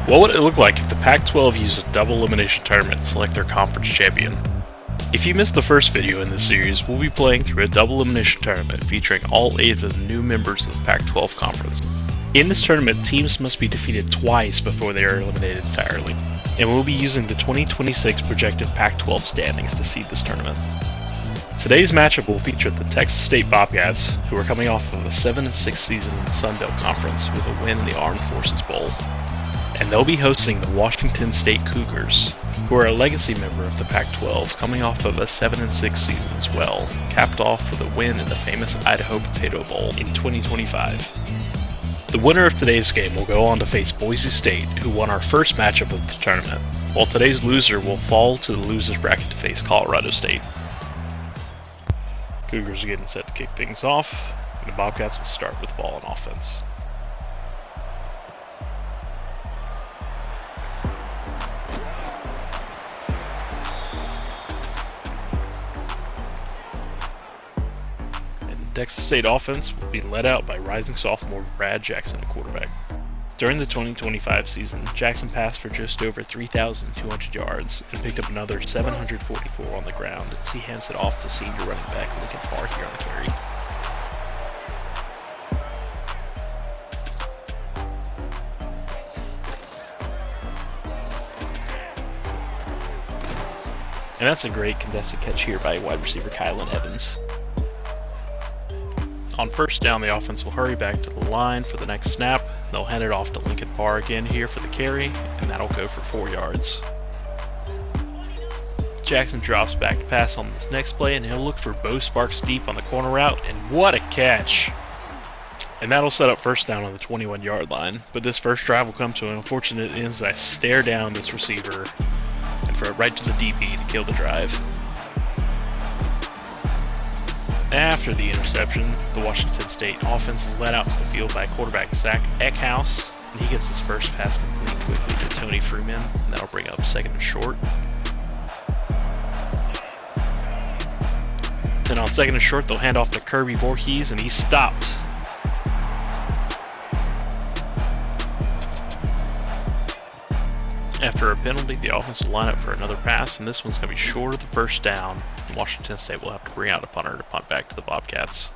What would it look like if the Pac-12 used a double elimination tournament to select their conference champion? If you missed the first video in this series, we'll be playing through a double elimination tournament featuring all 8 of the new members of the Pac-12 conference. In this tournament, teams must be defeated twice before they are eliminated entirely, and we'll be using the 2026 projected Pac-12 standings to seed this tournament. Today's matchup will feature the Texas State Bobcats, who are coming off of a 7-6 season in the Sun Belt Conference with a win in the Armed Forces Bowl. And they'll be hosting the Washington State Cougars, who are a legacy member of the Pac-12, coming off of a 7-6 season as well, capped off with a win in the famous Idaho Potato Bowl in 2025. The winner of today's game will go on to face Boise State, who won our first matchup of the tournament, while today's loser will fall to the loser's bracket to face Colorado State. Cougars are getting set to kick things off, and the Bobcats will start with the ball on offense. Texas State offense will be led out by rising sophomore Brad Jackson at quarterback. During the 2025 season, Jackson passed for just over 3,200 yards and picked up another 744 on the ground as he hands it off to senior running back Lincoln Park here on the carry. And that's a great contested catch here by wide receiver Kylan Evans. On first down, the offense will hurry back to the line for the next snap. They'll hand it off to Lincoln Parr again here for the carry, and that'll go for 4 yards. Jackson drops back to pass on this next play, and he'll look for Bo Sparks deep on the corner route, and what a catch! And that'll set up first down on the 21-yard line, but this first drive will come to an unfortunate end as I stare down this receiver and throw it right to the DB to kill the drive. After the interception, the Washington State offense is led out to the field by quarterback Zach Eckhouse, and he gets his first pass complete quickly to Tony Freeman, and that'll bring up 2nd and short. Then on 2nd and short, they'll hand off to Kirby Voorhees, and he's stopped. After a penalty, the offense will line up for another pass, and this one's going to be short of the first down. And Washington State will have to bring out a punter to punt back to the Bobcats.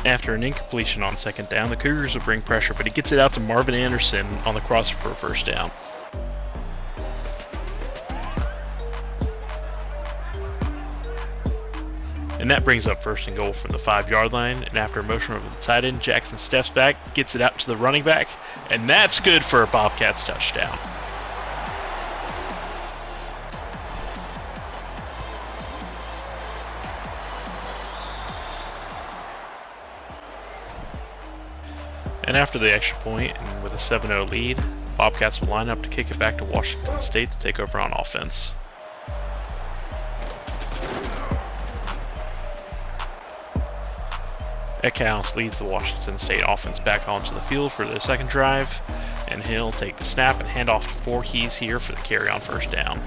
After an incompletion on 2nd down, the Cougars will bring pressure, but he gets it out to Marvin Anderson on the crosser for a first down. And that brings up 1st and goal from the 5-yard line, and after a motion over the tight end, Jackson steps back, gets it out to the running back, and that's good for a Bobcats touchdown. And after the extra point, and with a 7-0 lead, Bobcats will line up to kick it back to Washington State to take over on offense. Eckhouse leads the Washington State offense back onto the field for their second drive, and he'll take the snap and hand off to Voorhees here for the carry on first down.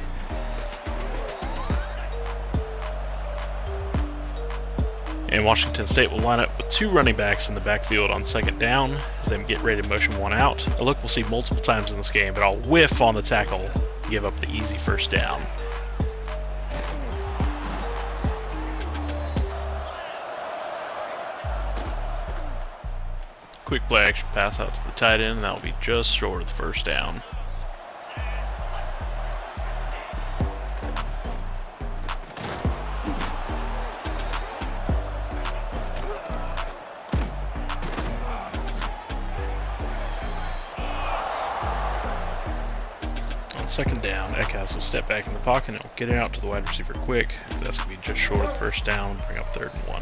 And Washington State will line up with 2 running backs in the backfield on 2nd down as they get ready to motion one out. A look we'll see multiple times in this game, but I'll whiff on the tackle, give up the easy first down. Quick play action pass out to the tight end, and that'll be just short of the first down. On 2nd down, Eckhouse will step back in the pocket and will get it out to the wide receiver quick. That's going to be just short of the first down, bring up 3rd and 1.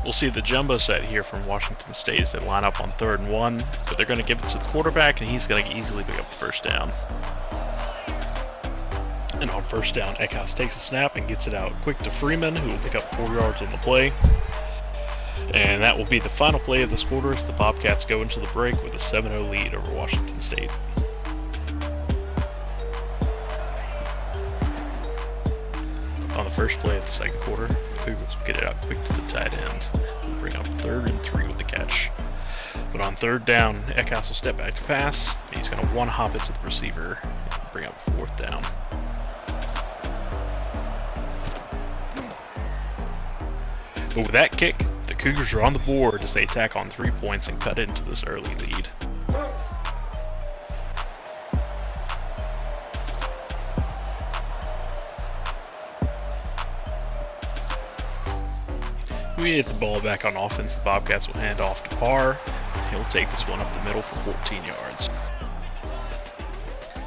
We'll see the jumbo set here from Washington State as they line up on 3rd and 1, but they're going to give it to the quarterback, and he's going to easily pick up the first down. And on first down, Eckhouse takes a snap and gets it out quick to Freeman, who will pick up 4 yards on the play. And that will be the final play of this quarter as the Bobcats go into the break with a 7-0 lead over Washington State. On the first play of the second quarter, the Cougars will get it out quick to the tight end and bring up 3rd and 3 with the catch. But on 3rd down, Eckhouse will step back to pass, and he's going to one-hop it to the receiver and bring up 4th down. But with that kick, the Cougars are on the board as they tack on 3 points and cut into this early lead. We get the ball back on offense. The Bobcats will hand off to Parr. He'll take this one up the middle for 14 yards.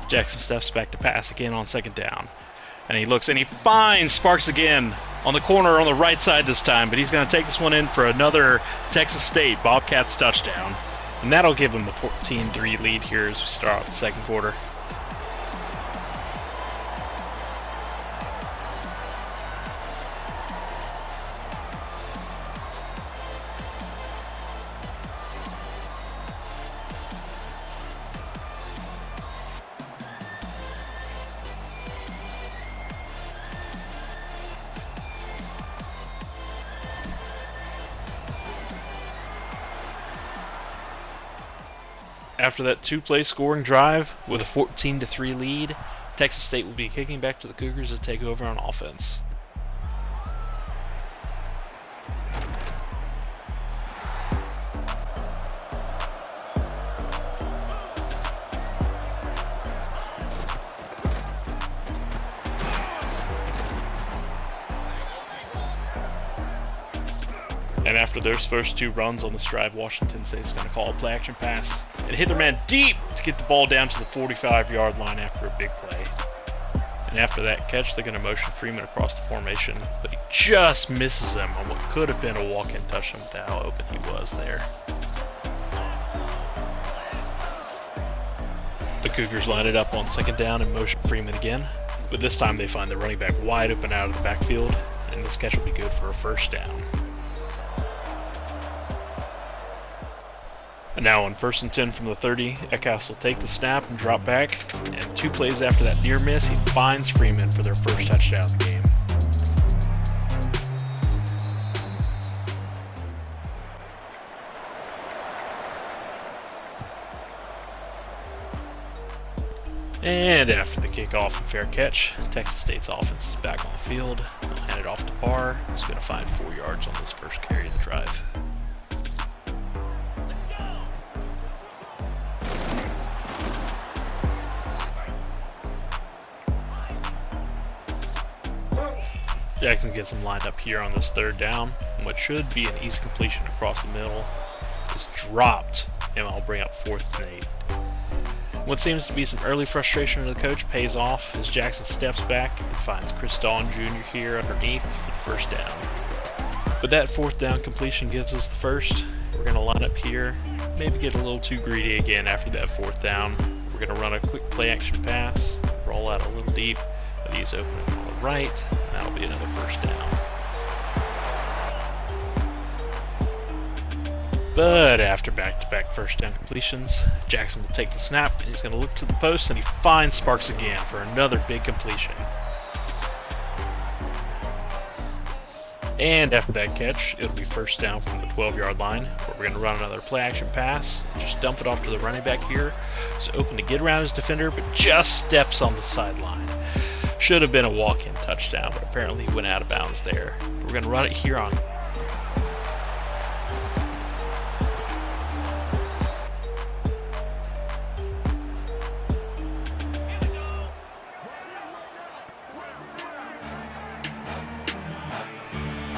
Jackson steps back to pass again on 2nd down. And he looks and he finds Sparks again on the corner on the right side this time. But he's going to take this one in for another Texas State Bobcats touchdown. And that'll give them the 14-3 lead here as we start out the second quarter. After that 2-play scoring drive with a 14-3 lead, Texas State will be kicking back to the Cougars to take over on offense. And after their first 2 runs on this drive, Washington State's going to call a play action pass and hit their man deep to get the ball down to the 45-yard line after a big play. And after that catch, they're going to motion Freeman across the formation, but he just misses him on what could have been a walk-in touchdown with how open he was there. The Cougars line it up on 2nd down and motion Freeman again, but this time they find the running back wide open out of the backfield, and this catch will be good for a 1st down. And now on 1st and 10 from the 30, Eckhouse will take the snap and drop back, and 2 plays after that near miss, he finds Freeman for their first touchdown of the game. And after the kickoff and fair catch, Texas State's offense is back on the field. They'll hand it off to Parr, who's going to find 4 yards on this first carry of the drive. Jackson gets him lined up here on this 3rd down, and what should be an easy completion across the middle is dropped, and I'll bring up 4th and 8. What seems to be some early frustration of the coach pays off as Jackson steps back and finds Chris Dawn Jr. here underneath for the 1st down. But that 4th down completion gives us the first. We're going to line up here, maybe get a little too greedy again after that 4th down. We're going to run a quick play action pass, roll out a little deep, but he's opening on the right, and that'll be another 1st down. But after back-to-back 1st down completions, Jackson will take the snap, and he's going to look to the post, and he finds Sparks again for another big completion. And after that catch, it'll be 1st down from the 12-yard line, where we're going to run another play-action pass, and just dump it off to the running back here. He's open to get around his defender, but just steps on the sideline. Should have been a walk-in touchdown, but apparently he went out of bounds there. We're going to run it here on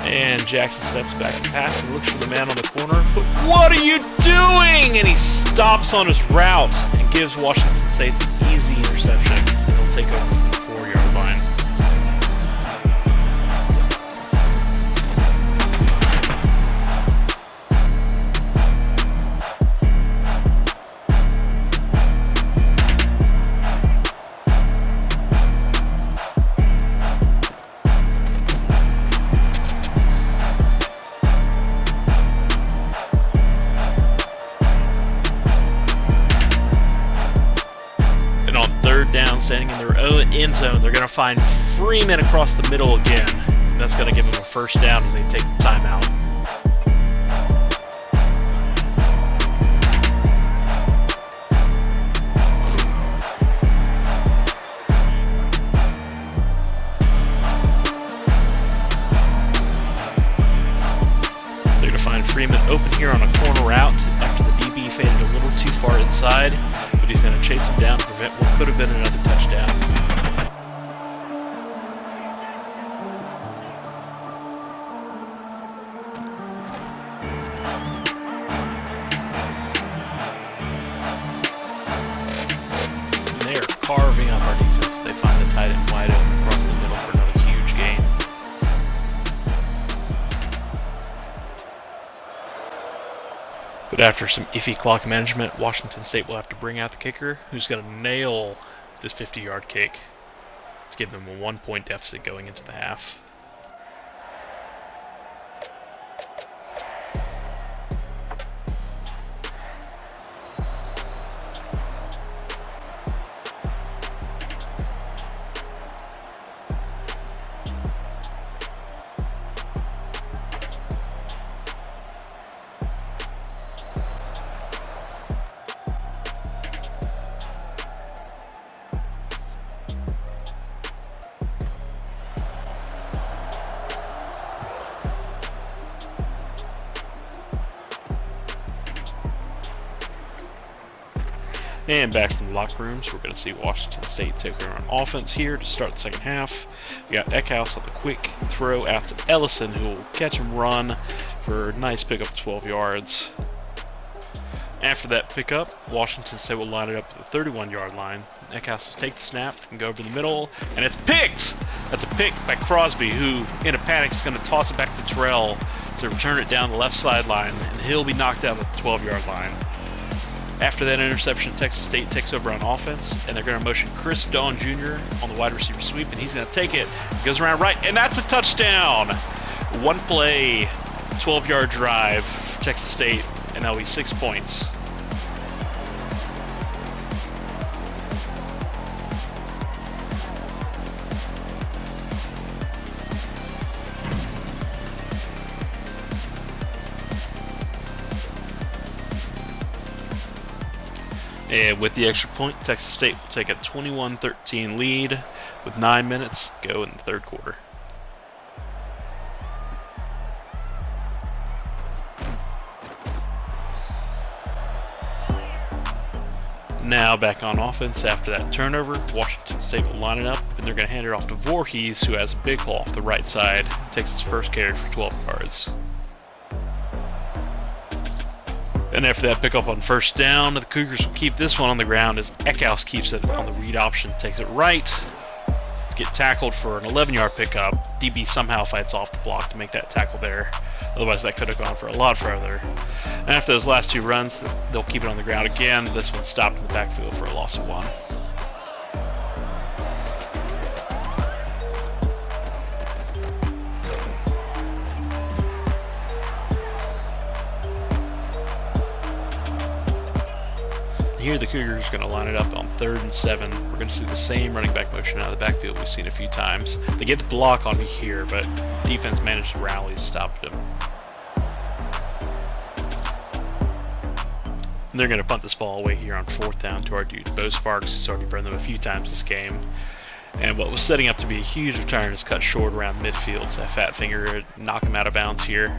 and Jackson steps back and passes and looks for the man on the corner. But what are you doing? And he stops on his route and gives Washington State the easy interception. He'll take over from the 4-yard line. touchdown, standing in their own end zone. They're going to find Freeman across the middle again. That's going to give them a first down as they take the timeout. They're going to find Freeman open here on a corner route after the DB faded a little too far inside, but he's going to chase him down to prevent what could have been another touchdown. They are carving up our defense. They find the tight end wide open across the middle for another huge gain. But after some iffy clock management, Washington State will have to bring out the kicker, who's going to nail this 50-yard kick to give them a 1-point deficit going into the half. And back from the locker rooms, we're going to see Washington State take over on offense here to start the second half. We got Eckhouse on the quick throw out to Ellison, who will catch and run for a nice pickup of 12 yards. After that pickup, Washington State will line it up to the 31-yard line. Eckhouse will take the snap and go over the middle, and it's picked! That's a pick by Crosby, who, in a panic, is going to toss it back to Terrell to return it down the left sideline, and he'll be knocked out at the 12-yard line. After that interception, Texas State takes over on offense, and they're going to motion Chris Dawn Jr. on the wide receiver sweep, and he's going to take it. He goes around right, and that's a touchdown! One play, 12-yard drive for Texas State, and that'll be 6 points. And with the extra point, Texas State will take a 21-13 lead with 9 minutes to go in the third quarter. Now back on offense after that turnover, Washington State will line it up, and they're going to hand it off to Voorhees, who has a big hole off the right side, takes his first carry for 12 yards. And after that pickup on first down, the Cougars will keep this one on the ground as Eckhouse keeps it on the read option, takes it right, get tackled for an 11-yard pickup. DB somehow fights off the block to make that tackle there. Otherwise, that could have gone for a lot further. And after those last two runs, they'll keep it on the ground again. This one stopped in the backfield for a loss of 1. Here the Cougars are going to line it up on 3rd and 7. We're going to see the same running back motion out of the backfield we've seen a few times. They get the block on me here, but defense managed to rally and stopped them. And they're going to punt this ball away here on 4th down to our dude Bo Sparks. He's already burned them a few times this game. And what was setting up to be a huge return is cut short around midfield. So that fat finger knock him out of bounds here.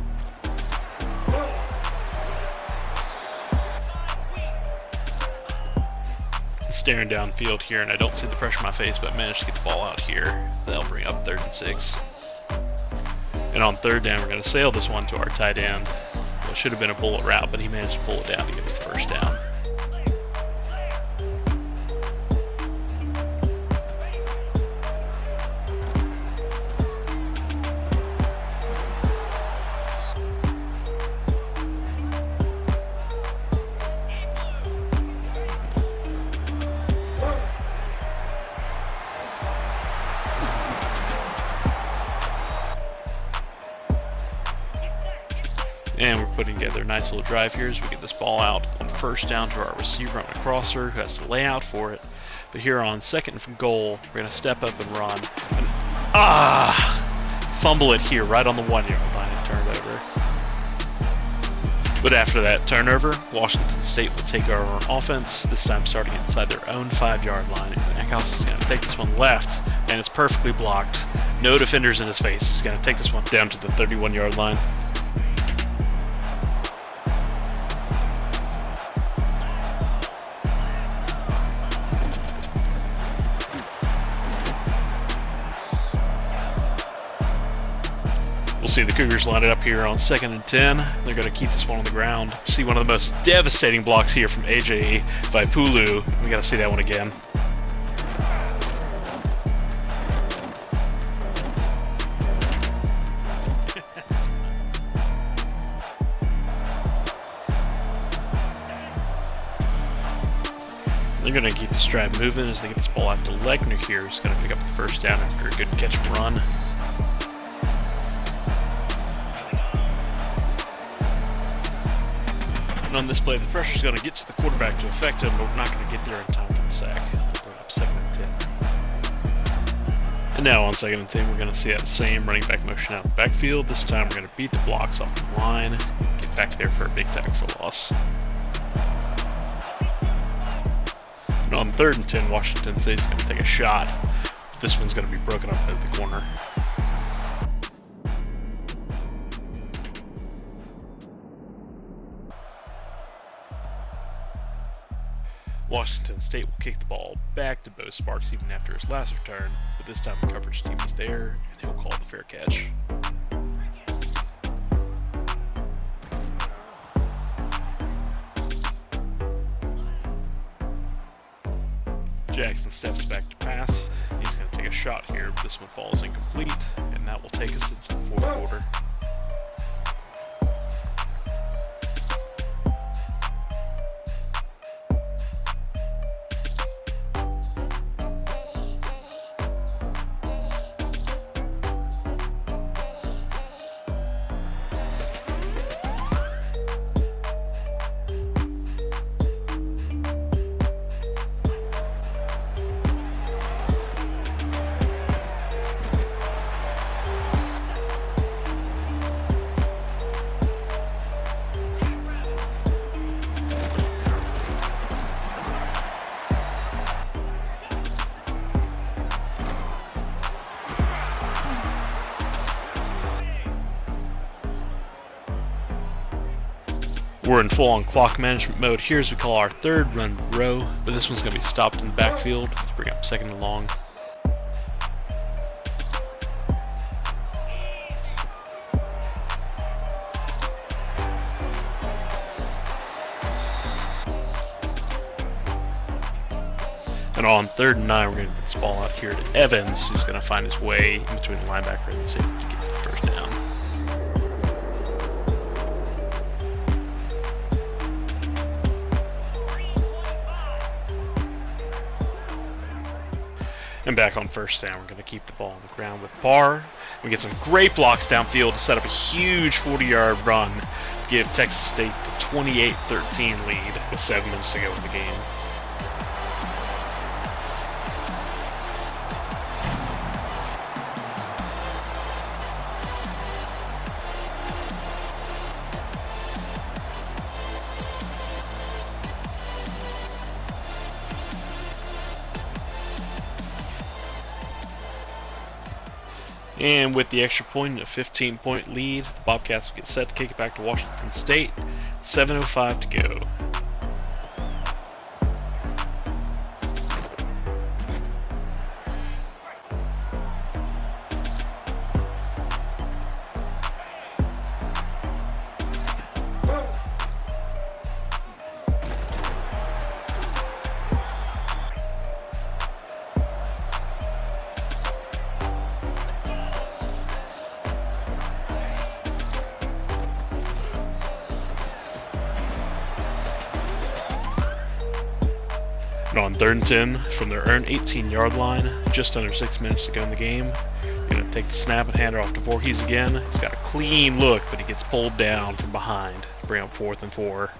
Staring downfield here, and I don't see the pressure on my face, but managed to get the ball out here. That'll bring up 3rd and 6. And on 3rd down, we're going to sail this one to our tight end. Well, it should have been a bullet route, but he managed to pull it down to get us the first down. And we're putting together a nice little drive here as we get this ball out on first down to our receiver on a crosser who has to lay out for it. But here on second and goal, we're going to step up and run. And, fumble it here right on the 1 yard line and turn it over. But after that turnover, Washington State will take over on offense, this time starting inside their own 5 yard line. Eckhouse is going to take this one left, and it's perfectly blocked. No defenders in his face. He's going to take this one down to the 31 yard line. We'll see the Cougars line it up here on 2nd and 10. They're going to keep this one on the ground. See one of the most devastating blocks here from AJ Vaipulu. We got to see that one again. They're going to keep this drive moving as they get this ball out to Legner here, who's going to pick up the first down after a good catch and run. And on this play, the pressure's going to get to the quarterback to affect him, but we're not going to get there in time for the sack. Bring up 2nd and 10. And now on 2nd and 10, we're going to see that same running back motion out in the backfield. This time we're going to beat the blocks off the line, get back there for a big tackle for loss. And on 3rd and 10, Washington State's going to take a shot. But this one's going to be broken up at the corner. Washington State will kick the ball back to Bo Sparks even after his last return, but this time the coverage team is there, and he'll call the fair catch. Jackson steps back to pass. He's going to take a shot here, but this one falls incomplete, and that will take us into the 4th quarter. We're in full-on clock management mode here as we call our 3rd run row, but this one's going to be stopped in the backfield to bring up 2nd and long. And on 3rd and 9, we're going to get this ball out here to Evans, who's going to find his way in between the linebacker and the safety to get the first down. And back on 1st down, we're going to keep the ball on the ground with Parr. We get some great blocks downfield to set up a huge 40-yard run, give Texas State the 28-13 lead with 7 minutes to go in the game. And with the extra point and a 15-point lead, the Bobcats will get set to kick it back to Washington State. 7:05 to go. On 3rd and 10 from their own 18-yard line, just under 6 minutes to go in the game, we're going to take the snap and hand it off to Voorhees again. He's got a clean look, but he gets pulled down from behind to bring up 4th and 4.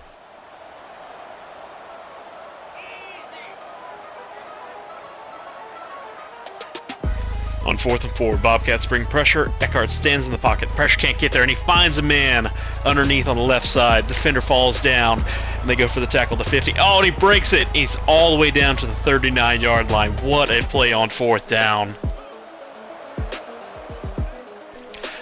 On 4th and 4, Bobcats bring pressure. Eckhart stands in the pocket. The pressure can't get there, and he finds a man underneath on the left side. Defender falls down, and they go for the tackle to 50. Oh, and he breaks it. He's all the way down to the 39-yard line. What a play on 4th down.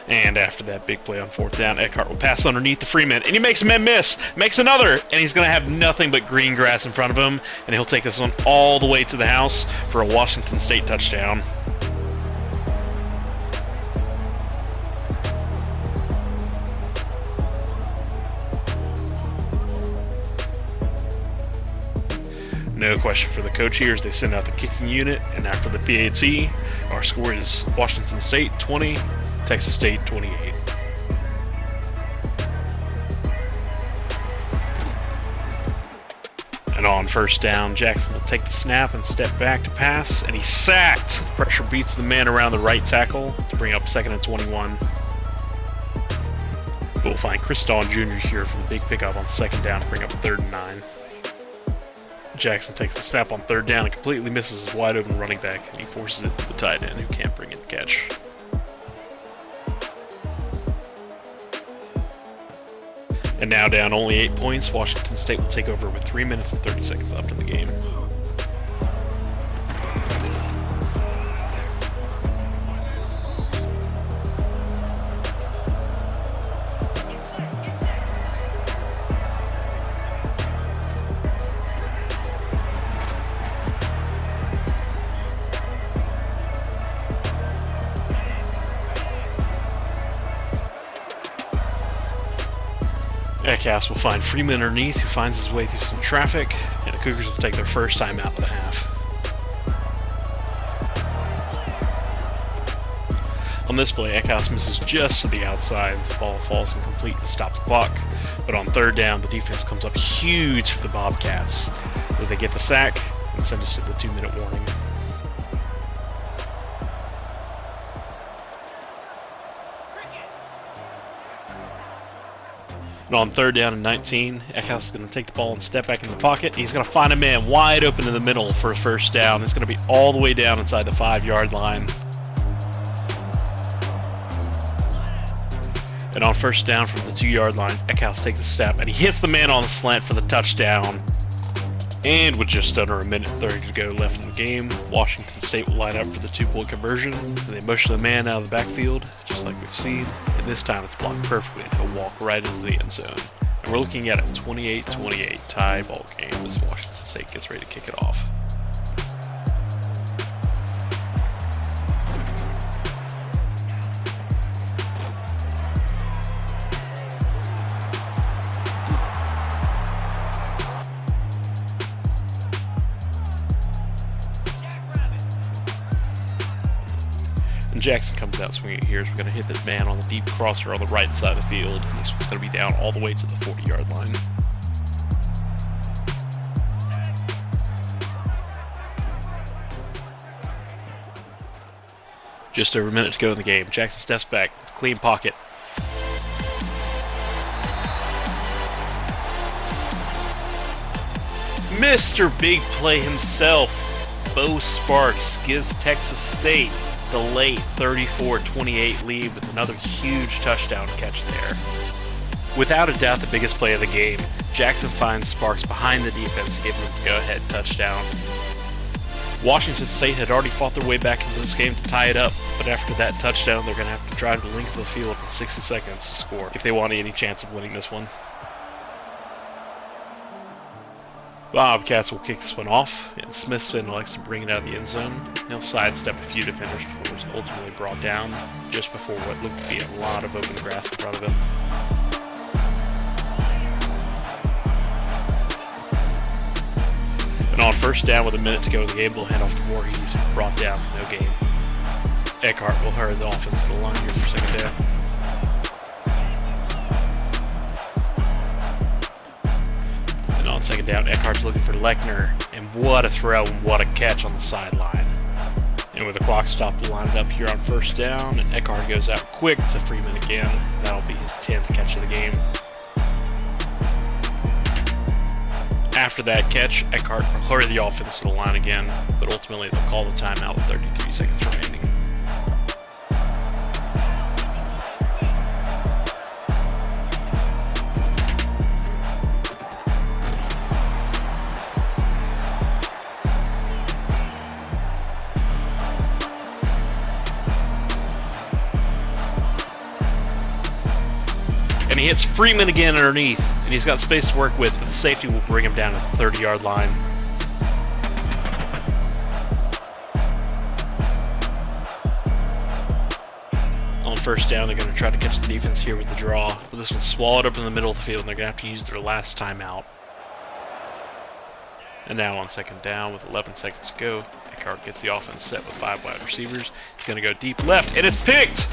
And after that big play on 4th down, Eckhart will pass underneath the Freeman, and he makes a man miss, makes another, and he's going to have nothing but green grass in front of him, and he'll take this one all the way to the house for a Washington State touchdown. No question for the coach here as they send out the kicking unit, and after the PAT, our score is Washington State 20, Texas State 28. And on 1st down, Jackson will take the snap and step back to pass, and he's sacked. The pressure beats the man around the right tackle to bring up 2nd and 21. But we'll find Chris Dawn Jr. here for the big pickup on 2nd down to bring up 3rd and 9. Jackson takes the snap on 3rd down and completely misses his wide open running back, and he forces it to the tight end who can't bring in the catch. And now down only 8 points, Washington State will take over with 3 minutes and 30 seconds left in the game. Eckhouse will find Freeman underneath, who finds his way through some traffic, and the Cougars will take their first time out of the half. On this play, Eckhouse misses just to the outside. The ball falls incomplete to stop the clock, but on 3rd down, the defense comes up huge for the Bobcats as they get the sack and send us to the 2-minute warning. And on 3rd down and 19, Eckhouse is going to take the ball and step back in the pocket. He's going to find a man wide open in the middle for a 1st down. It's going to be all the way down inside the 5-yard line. And on 1st down from the 2-yard line, Eckhouse takes the snap, and he hits the man on the slant for the touchdown. And with just under 1:30 to go left in the game, Washington State will line up for the 2-point conversion. And they motion the man out of the backfield, just like we've seen. And this time it's blocked perfectly, and he'll walk right into the end zone. And we're looking at a 28-28 tie ball game as Washington State gets ready to kick it off. And Jackson comes out swinging here as we're going to hit this man on the deep crosser on the right side of the field. And this one's going to be down all the way to the 40-yard line. Just over a minute to go in the game. Jackson steps back, clean pocket. Mr. Big Play himself, Bo Sparks, gives Texas State the late 34-28 lead with another huge touchdown catch there. Without a doubt the biggest play of the game, Jackson finds Sparks behind the defense, giving him the go-ahead touchdown. Washington State had already fought their way back into this game to tie it up, but after that touchdown they're going to have to drive the length of the field in 60 seconds to score if they want any chance of winning this one. Bobcats will kick this one off, and Smithson likes to bring it out of the end zone. He'll sidestep a few defenders before it's ultimately brought down, just before what looked to be a lot of open grass in front of him. And on 1st down with a minute to go in the game, they'll hand off to Voorhees, brought down for no gain. Eckhart will hurry the offense to the line here for 2nd down. On 2nd down, Eckhart's looking for Lechner, and what a throw and what a catch on the sideline. And with the clock stopped, lined up here on first down, and Eckhart goes out quick to Freeman again. That'll be his 10th catch of the game. After that catch, Eckhart will hurry the offense to the line again, but ultimately they'll call the timeout with 33 seconds remaining. And he hits Freeman again underneath, and he's got space to work with, but the safety will bring him down to the 30-yard line. On first down, they're going to try to catch the defense here with the draw, but this one's swallowed up in the middle of the field, and they're going to have to use their last timeout. And now on second down with 11 seconds to go, Eckhart gets the offense set with 5 wide receivers. He's going to go deep left, and it's picked!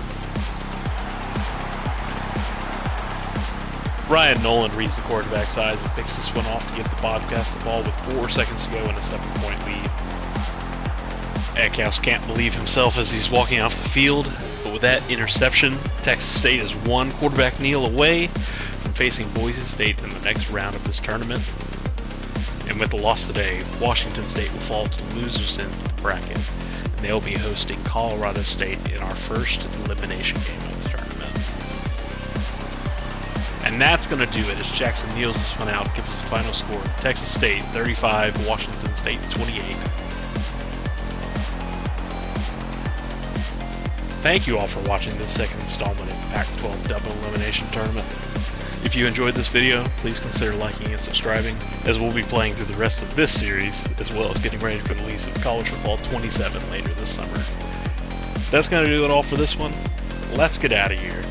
Ryan Nolan reads the quarterback's eyes and picks this one off to give the Bobcats the ball with 4 seconds to go and a 7-point lead. Eckhouse can't believe himself as he's walking off the field, but with that interception, Texas State is 1 quarterback kneel away from facing Boise State in the next round of this tournament. And with the loss today, Washington State will fall to the losers end of the bracket, and they'll be hosting Colorado State in our first elimination game of the tournament. And that's going to do it as Jackson kneels this one out, gives us the final score. Texas State 35, Washington State 28. Thank you all for watching this second installment of the Pac-12 Double Elimination Tournament. If you enjoyed this video, please consider liking and subscribing, as we'll be playing through the rest of this series, as well as getting ready for the release of College Football 27 later this summer. That's going to do it all for this one. Let's get out of here.